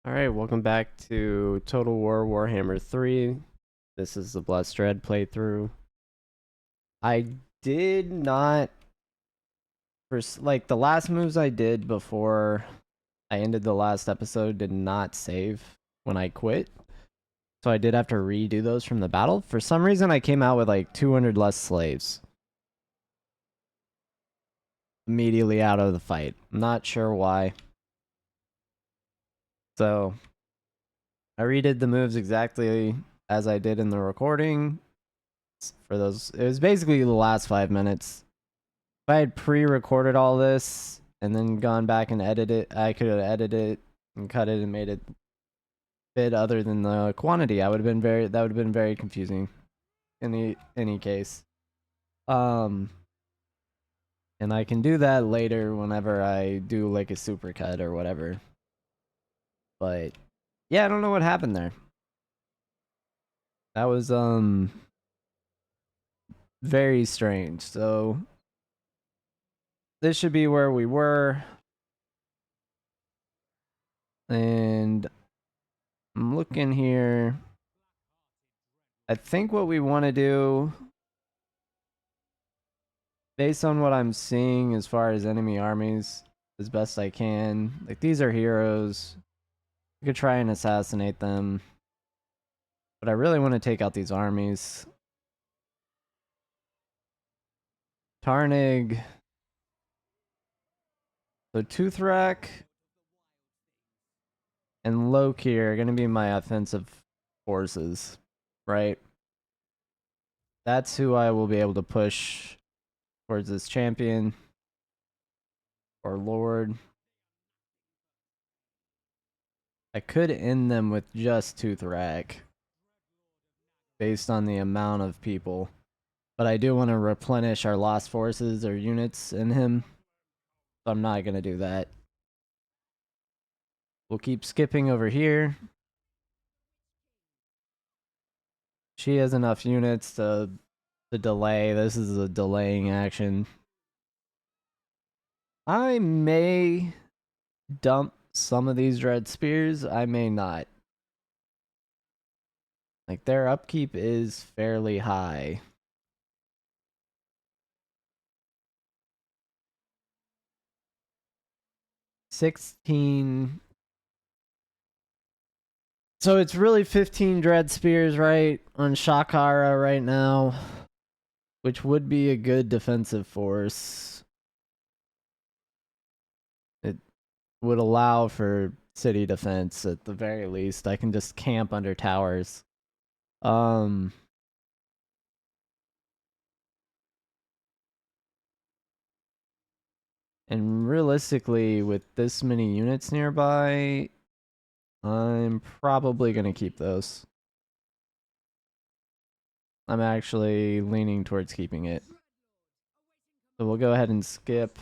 Alright, welcome back to Total War Warhammer 3. This is the Blessed Dread playthrough. I did not, like the last moves I did before I ended the last episode did not save when I quit. So I did have to redo those from the battle. For some reason I came out with like 200 less slaves immediately out of the fight. I'm not sure why. So I redid the moves exactly as I did in the recording. For those, it was basically the last 5 minutes. If I had pre-recorded all this and then gone back and edited it, I could have edited it and cut it and made it fit other than the quantity. That would have been very confusing in any case. Um and I can do that later whenever I do like a supercut or whatever. But yeah, I don't know what happened there. That was very strange. So this should be where we were. And I'm looking here. I think what we want to do, based on what I'm seeing as far as enemy armies, as best I can, like these are heroes. I could try and assassinate them, but I really want to take out these armies. Tarnig. So Toothrack and Lokhir are going to be my offensive forces, right? That's who I will be able to push towards this champion or lord. I could end them with just Toothrack based on the amount of people, but I do want to replenish our lost forces or units in him, so I'm not going to do that. We'll keep skipping over here. She has enough units to delay. This is a delaying action. I may dump some of these Dread Spears. I may not. Like, their upkeep is fairly high. $16. So it's really 15 Dread Spears, right? On Shakara right now, which would be a good defensive force. It would allow for city defense at the very least. I can just camp under towers. And realistically, with this many units nearby, I'm probably going to keep those. I'm actually leaning towards keeping it. So we'll go ahead and skip.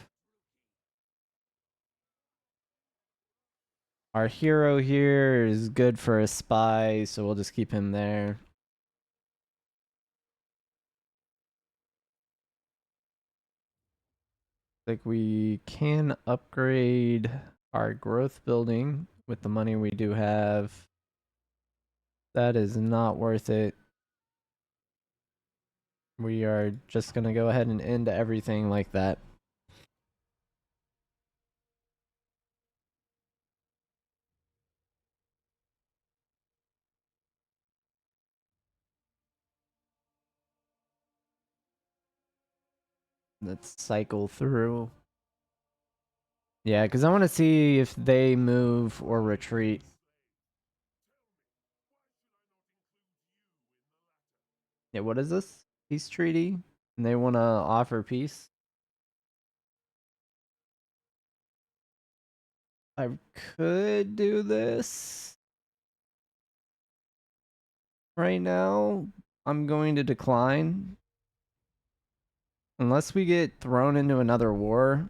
Our hero here is good for a spy, so we'll just keep him there. Like we can upgrade our growth building with the money we do have. That is not worth it. We are just going to go ahead and end everything like that. Let's cycle through. Yeah, because I want to see if they move or retreat. Yeah, what is this? Peace treaty? And they want to offer peace? I could do this. Right now, I'm going to decline. Unless we get thrown into another war,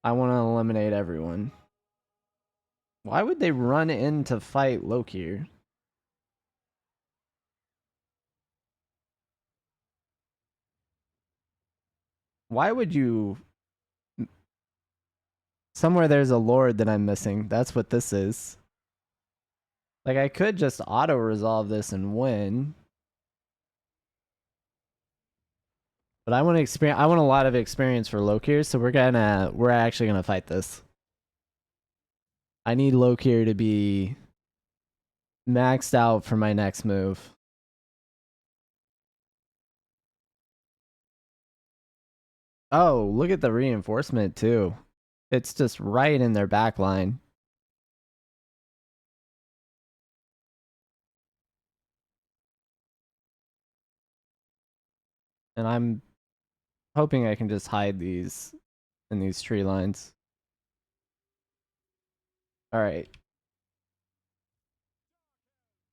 I want to eliminate everyone. Why would they run in to fight Lokhir? Why would you... Somewhere there's a lord that I'm missing. That's what this is. Like, I could just auto-resolve this and win. But I want to experience. I want a lot of experience for Lokhir, so we're actually gonna fight this. I need Lokhir to be maxed out for my next move. Oh, look at the reinforcement too. It's just right in their back line. And I'm hoping I can just hide these in these tree lines. Alright.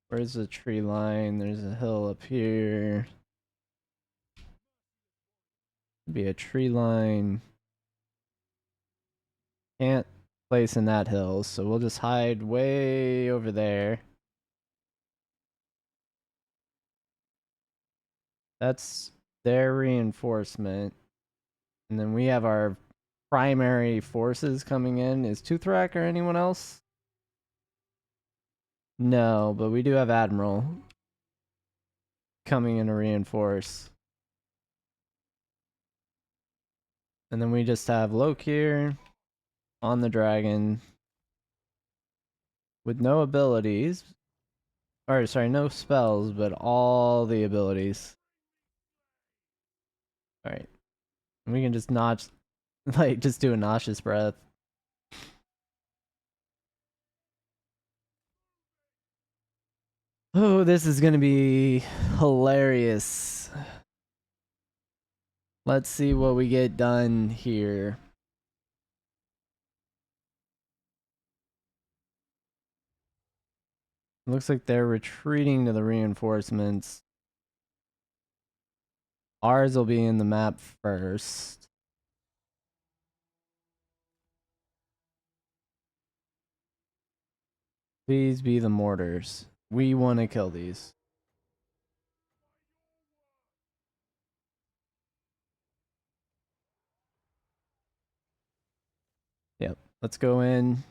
Where's the tree line? There's a hill up here. Be a tree line. Can't place in that hill, so we'll just hide way over there. That's their reinforcement. And then we have our primary forces coming in. Is Toothrack or anyone else? No, but we do have Admiral coming in to reinforce. And then we just have Lokhir on the dragon with no abilities. Or, sorry, no spells, but all the abilities. Alright. And we can just notch, like, just do a nauseous breath. Oh, this is gonna be hilarious. Let's see what we get done here. Looks like they're retreating to the reinforcements. Ours will be in the map first. Please be the mortars. We want to kill these. Yep. Let's go in.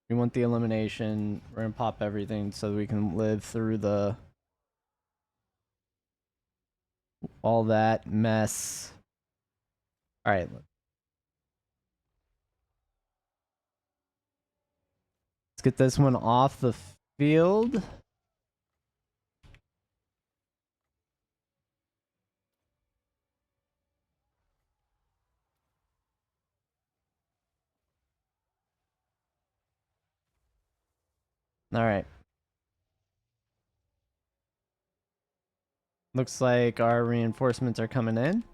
We want the elimination. We're going to pop everything so we can live through the all that mess. All right. Let's get this one off the field. All right. Looks like our reinforcements are coming in.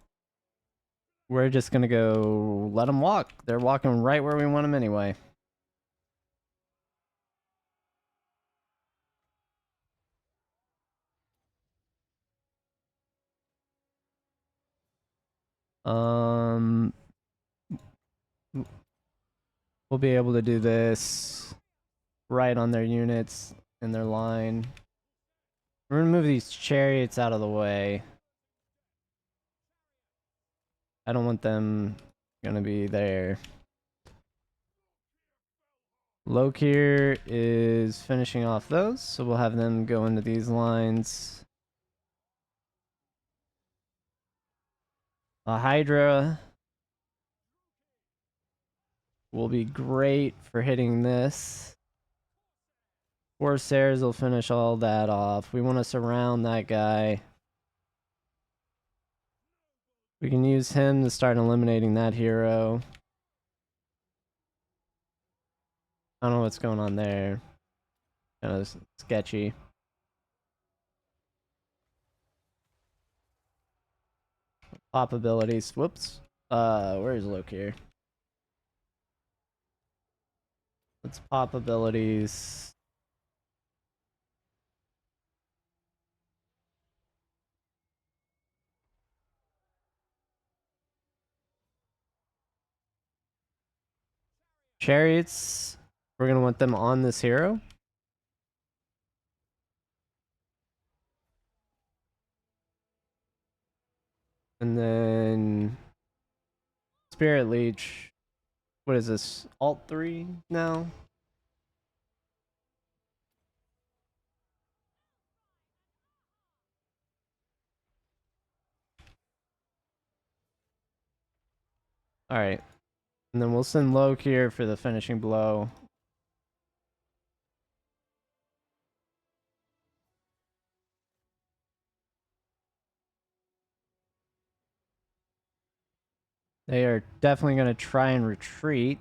We're just going to go let them walk. They're walking right where we want them anyway. We'll be able to do this right on their units in their line. We're gonna move these chariots out of the way. I don't want them gonna be there. Lokhir is finishing off those, so we'll have them go into these lines. A Hydra will be great for hitting this. Corsairs will finish all that off. We want to surround that guy. We can use him to start eliminating that hero. I don't know what's going on there. Kind of sketchy. Pop abilities. Whoops. Where's Lokhir? Let's pop abilities. Chariots. We're gonna want them on this hero. And then Spirit Leech What is this? Alt 3 now? Alright. And then we'll send Lokhir for the finishing blow. They are definitely going to try and retreat.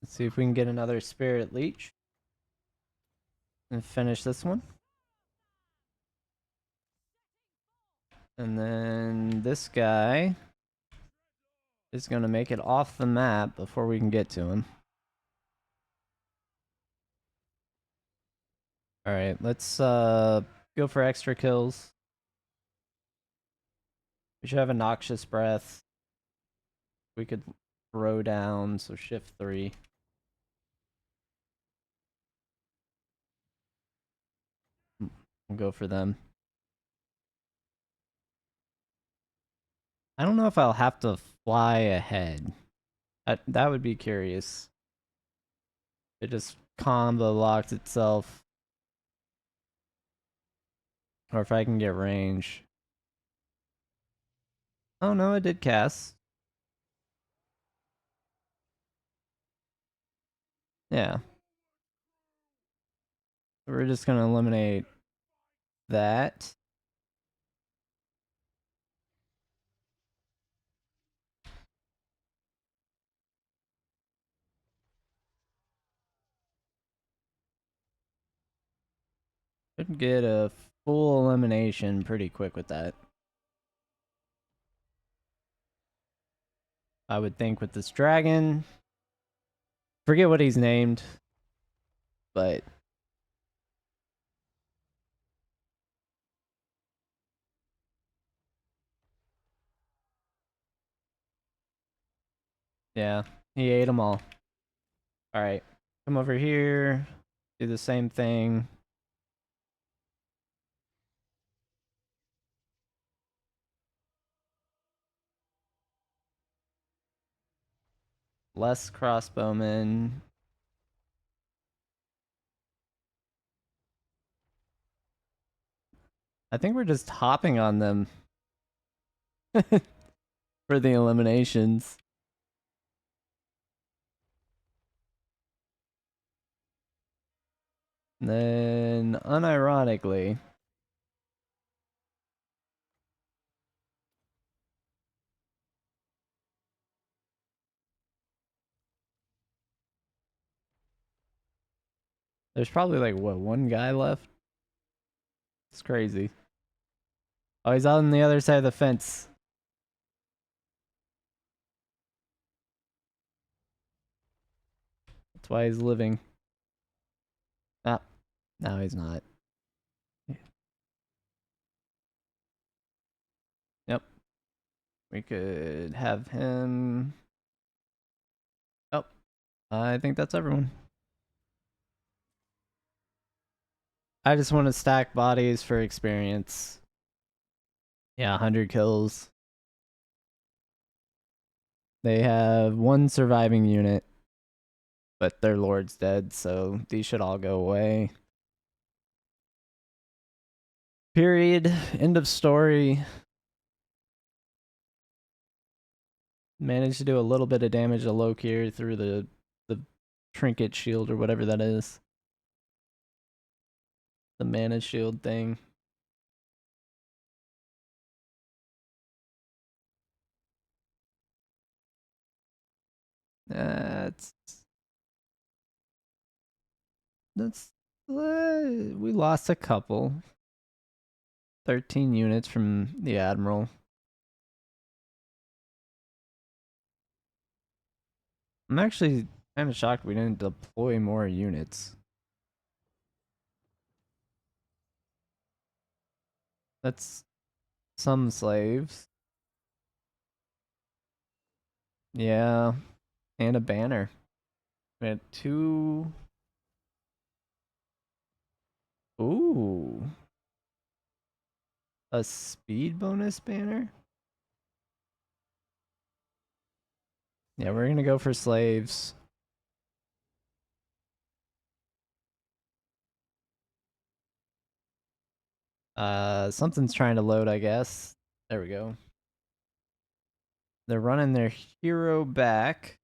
Let's see if we can get another Spirit Leech. And finish this one. And then this guy is going to make it off the map before we can get to him. Alright, let's go for extra kills. We should have a Noxious Breath. We could throw down, so shift 3. We'll go for them. I don't know if I'll have to fly ahead. That would be curious. It just combo locks itself. Or if I can get range. Oh no, it did cast. Yeah. We're just gonna eliminate that. Could get a full elimination pretty quick with that. I would think with this dragon. Forget what he's named. But yeah, he ate them all. Alright. Come over here. Do the same thing. Less crossbowmen. I think we're just hopping on them for the eliminations. And then, unironically, there's probably like, what, one guy left? It's crazy. Oh, he's on the other side of the fence. That's why he's living. Ah, no, he's not. Yep. We could have him. Oh, I think that's everyone. I just want to stack bodies for experience. Yeah, 100 kills. They have one surviving unit, but their lord's dead, so these should all go away. Period. End of story. Managed to do a little bit of damage to Lokhir through the trinket shield or whatever that is. The mana shield thing. That's we lost a couple. 13 units from the Admiral. I'm actually kind of shocked we didn't deploy more units. That's some slaves. Yeah, and a banner. We had 2. Ooh. A speed bonus banner? Yeah, we're gonna go for slaves. Something's trying to load, I guess. There we go. They're running their hero back.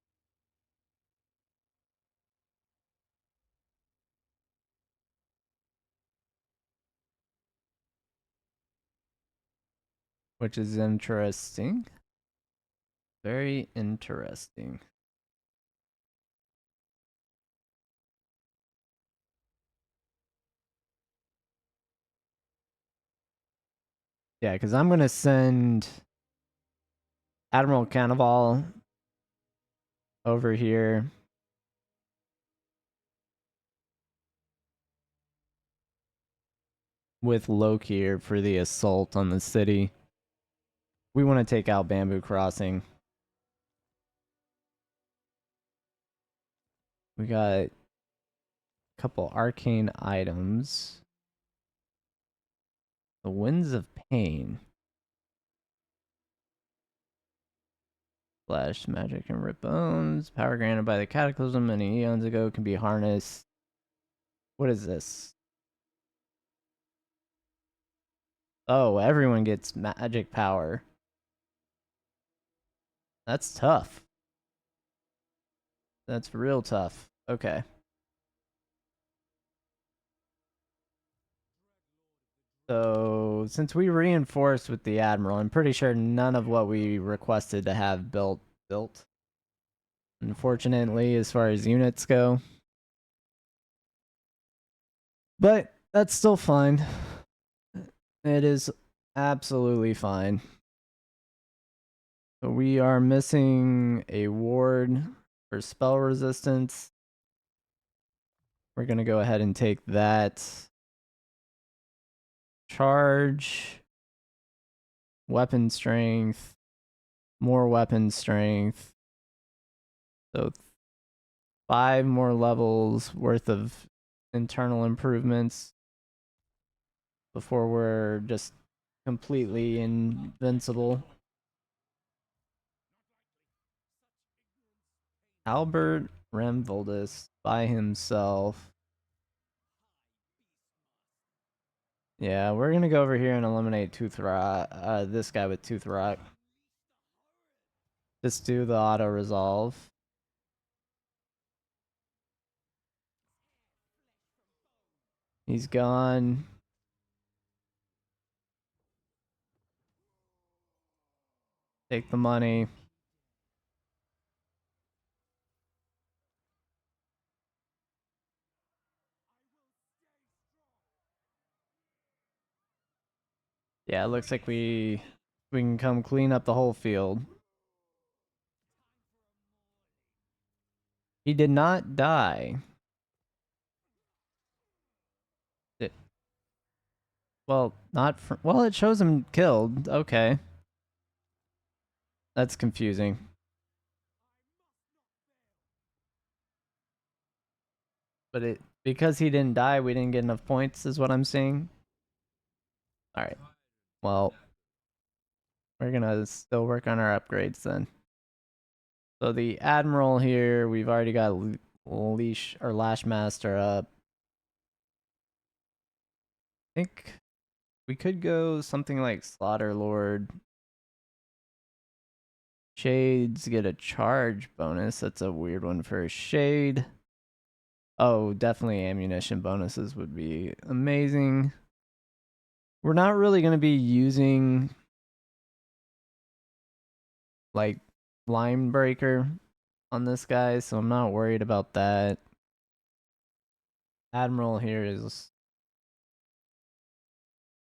Which is interesting. Very interesting. Yeah, because I'm going to send Admiral Cannonball over here. With Lokhir for the assault on the city. We want to take out Bamboo Crossing. We got a couple arcane items. The Winds of Pain. Flash magic and rip bones. Power granted by the Cataclysm many eons ago can be harnessed. What is this? Oh, everyone gets magic power. That's tough. That's real tough. Okay. So, since we reinforced with the Admiral, I'm pretty sure none of what we requested to have built. Unfortunately, as far as units go. But that's still fine. It is absolutely fine. So we are missing a ward for spell resistance. We're going to go ahead and take that. Charge. Weapon strength. More weapon strength. So 5 more levels worth of internal improvements before we're just completely invincible. Albert Remvoldus by himself. Yeah, we're gonna go over here and eliminate Tooth Rock. This guy with Tooth Rock. Just do the auto resolve. He's gone. Take the money. Yeah, it looks like we can come clean up the whole field. He did not die. Well, not for, well, it shows him killed. Okay. That's confusing. But it because he didn't die, we didn't get enough points is what I'm seeing. All right. Well, we're going to still work on our upgrades then. So the Admiral here, we've already got Leash or Lashmaster up. I think we could go something like Slaughter Lord. Shades get a charge bonus. That's a weird one for a Shade. Oh, definitely ammunition bonuses would be amazing. We're not really going to be using like Line Breaker on this guy, so I'm not worried about that. Admiral here is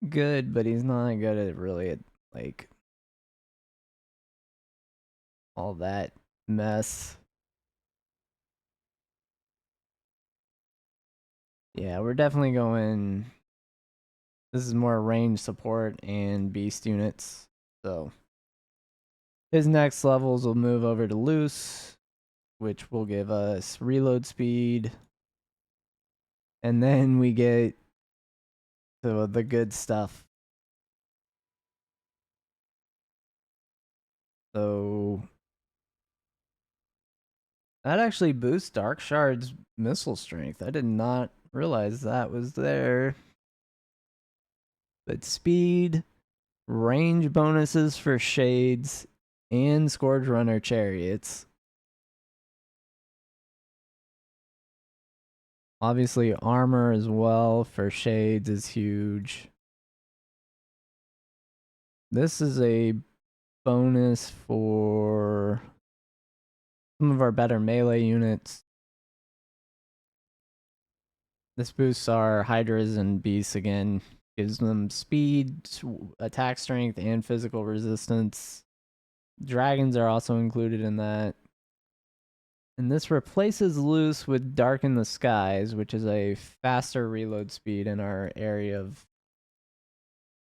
good, but he's not good at really at like all that mess. Yeah, we're definitely going. This is more range support and beast units. So his next levels will move over to loose, which will give us reload speed. And then we get to the good stuff. So That actually boosts Dark Shard's missile strength. I did not realize that was there. But speed, range bonuses for shades, and Scourge Runner chariots. Obviously, armor as well for shades is huge. This is a bonus for some of our better melee units. This boosts our Hydras and Beasts again. Gives them speed, attack strength, and physical resistance. Dragons are also included in that. And this replaces Loose with Darken the Skies, which is a faster reload speed in our area of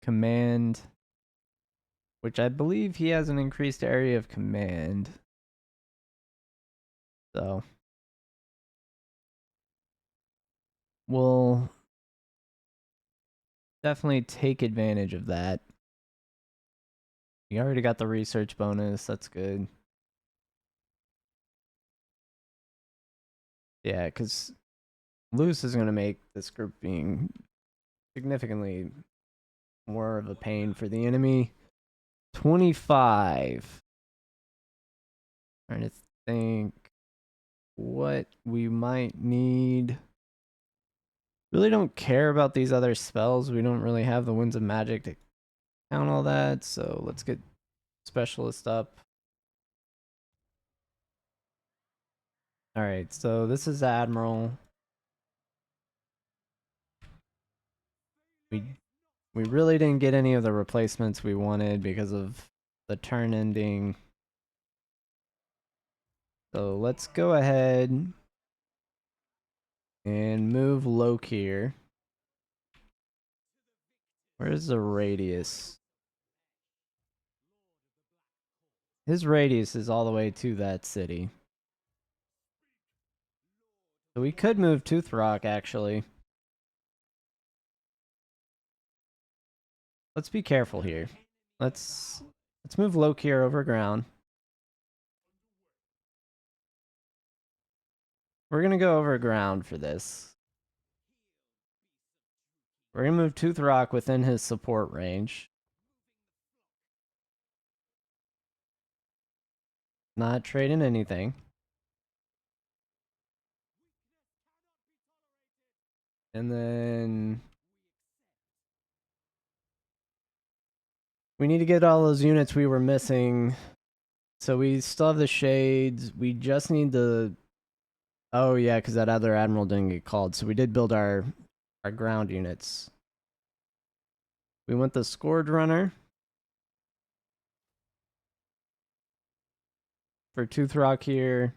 command. Which I believe he has an increased area of command. So we'll definitely take advantage of that. We already got the research bonus. That's good. Yeah, because Loose is going to make this group being significantly more of a pain for the enemy. 25. Trying to think what we might need. Really don't care about these other spells. We don't really have the Winds of Magic to count all that. So let's get Specialist up. Alright, so this is Admiral. We really didn't get any of the replacements we wanted because of the turn ending. So let's go ahead and move Lokhir. Where's the radius? His radius is all the way to that city. So we could move Toothrock, actually. Let's be careful here. Let's move Lokhir over ground. We're gonna go over ground for this. We're gonna move Toothrock within his support range. Not trading anything. And then we need to get all those units we were missing. So we still have the shades. We just need the... Oh yeah, because that other admiral didn't get called. So we did build our ground units. We want the Scourge Runner for Toothrock here.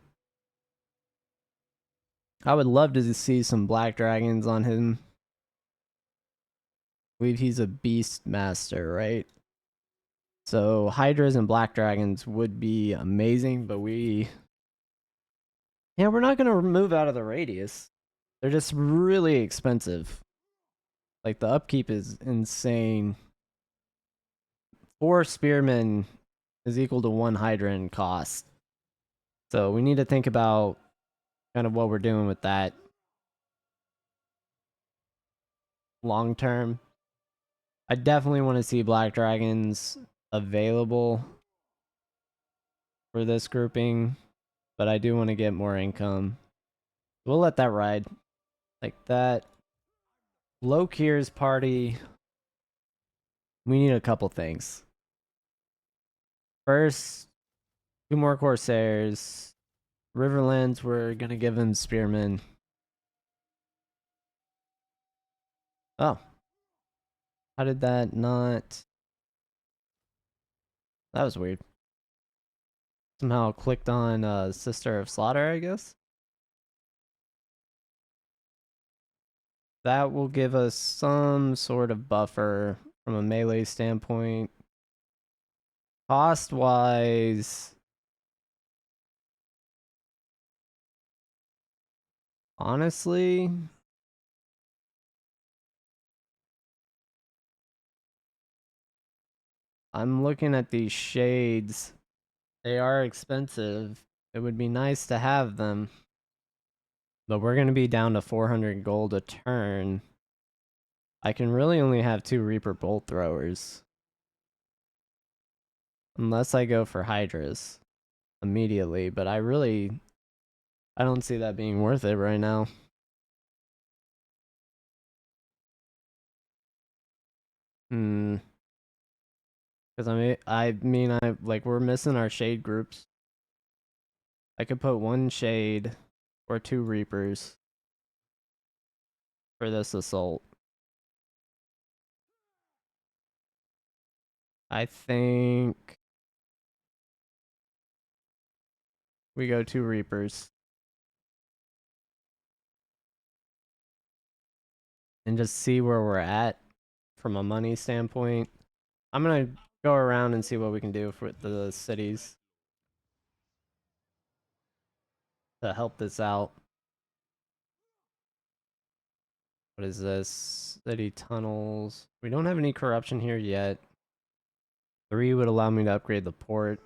I would love to see some Black Dragons on him. I believe he's a Beast Master, right? So Hydras and Black Dragons would be amazing, but we're not going to move out of the radius. They're just really expensive. Like, the upkeep is insane. 4 Spearmen is equal to 1 Hydra in cost. So we need to think about kind of what we're doing with that long term. I definitely want to see Black Dragons available for this grouping, but I do want to get more income. We'll let that ride like that. Lokhir's party, we need a couple things. First, 2 more Corsairs. Riverlands, we're gonna give him Spearmen. Oh. How did that not... That was weird. Somehow clicked on Sister of Slaughter, I guess? That will give us some sort of buffer from a melee standpoint. Cost-wise... Honestly... I'm looking at these shades. They are expensive. It would be nice to have them. But we're going to be down to 400 gold a turn. I can really only have 2 Reaper Bolt Throwers. Unless I go for Hydras immediately. But I don't see that being worth it right now. Because we're missing our shade groups. I could put 1 shade or 2 Reapers for this assault. I think we go 2 Reapers. And just see where we're at from a money standpoint. I'm going to go around and see what we can do for the cities to help this out. What is this? City tunnels. We don't have any corruption here yet. 3 would allow me to upgrade the port.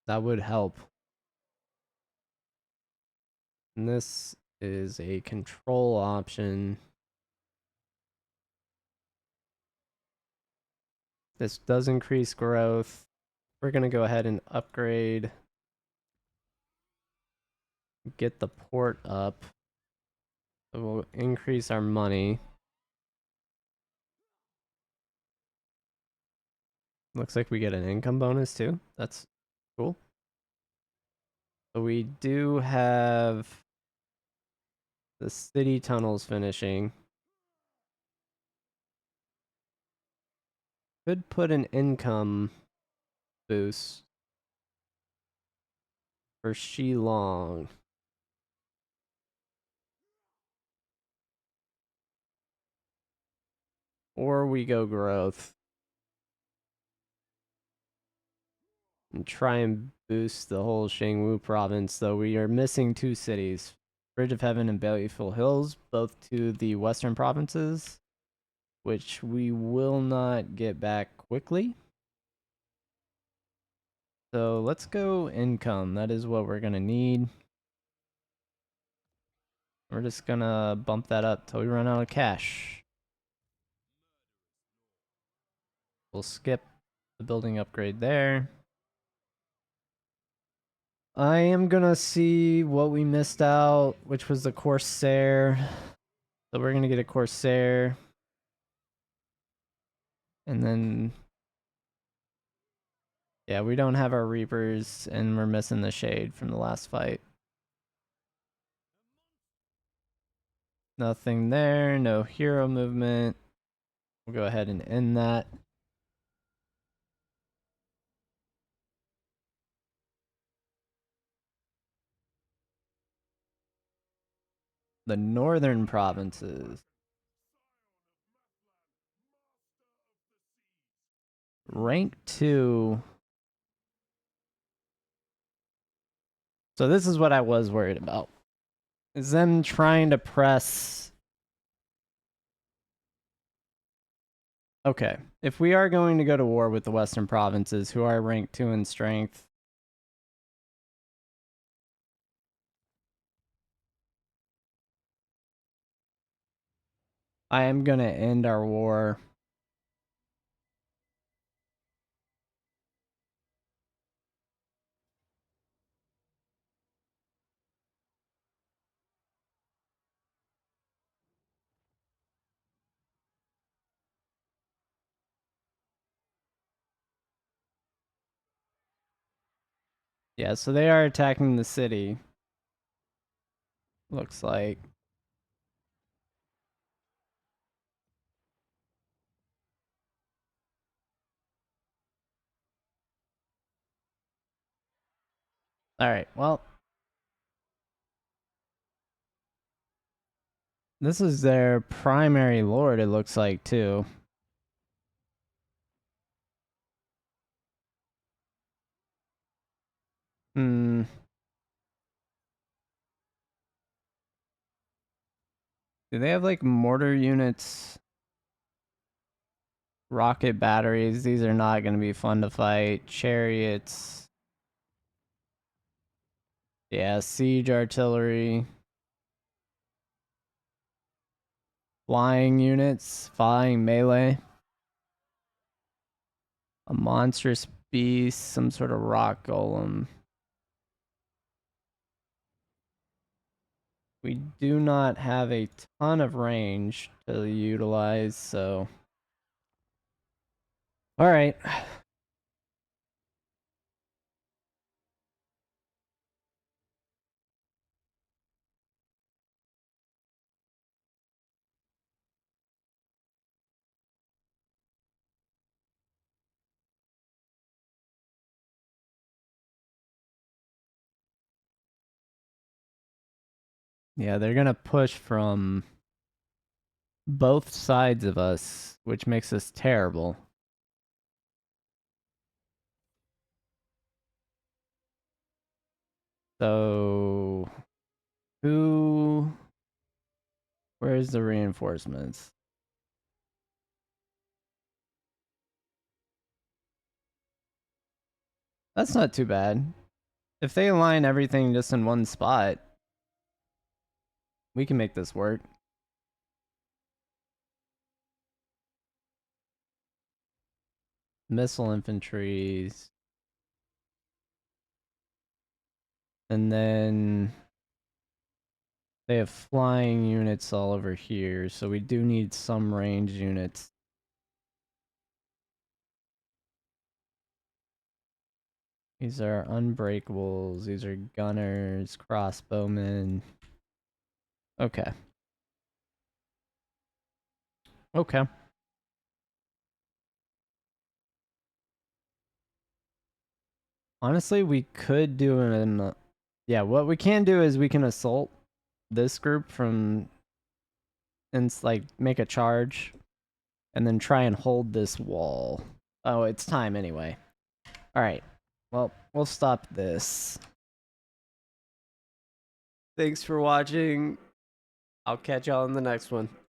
That would help. And this is a control option. This does increase growth. We're going to go ahead and upgrade. Get the port up. So we'll increase our money. Looks like we get an income bonus too. That's cool. So we do have the city tunnels finishing. Could put an income boost for Shilong. Or we go growth. And try and boost the whole Shangwu province, though we are missing 2 cities. Bridge of Heaven and Baleful Hills, both to the western provinces, which we will not get back quickly. So let's go income. That is what we're going to need. We're just going to bump that up till we run out of cash. We'll skip the building upgrade there. I am going to see what we missed out, which was the Corsair. So we're going to get a Corsair. And then, yeah, we don't have our Reapers, and we're missing the Shade from the last fight. Nothing there, no hero movement. We'll go ahead and end that. The northern provinces. Rank 2. So this is what I was worried about. Is them trying to press... Okay, if we are going to go to war with the western provinces, who are rank 2 in strength, I am going to end our war. Yeah, so they are attacking the city. Looks like. Alright, well. This is their primary lord, it looks like, too. Hmm. Do they have, like, mortar units? Rocket batteries. These are not going to be fun to fight. Chariots. Yeah, siege artillery. Flying units. Flying melee. A monstrous beast. Some sort of rock golem. We do not have a ton of range to utilize, so... Alright. Yeah, they're gonna push from both sides of us, which makes us terrible. So... Who... Where's the reinforcements? That's not too bad. If they align everything just in one spot, we can make this work. Missile infantries. And then they have flying units all over here, so we do need some range units. These are unbreakables. These are gunners, crossbowmen. Okay. Okay. Honestly, we could do an... yeah, what we can do is we can assault this group from... and like make a charge. And then try and hold this wall. Oh, it's time anyway. Alright. Well, we'll stop this. Thanks for watching. I'll catch y'all in the next one.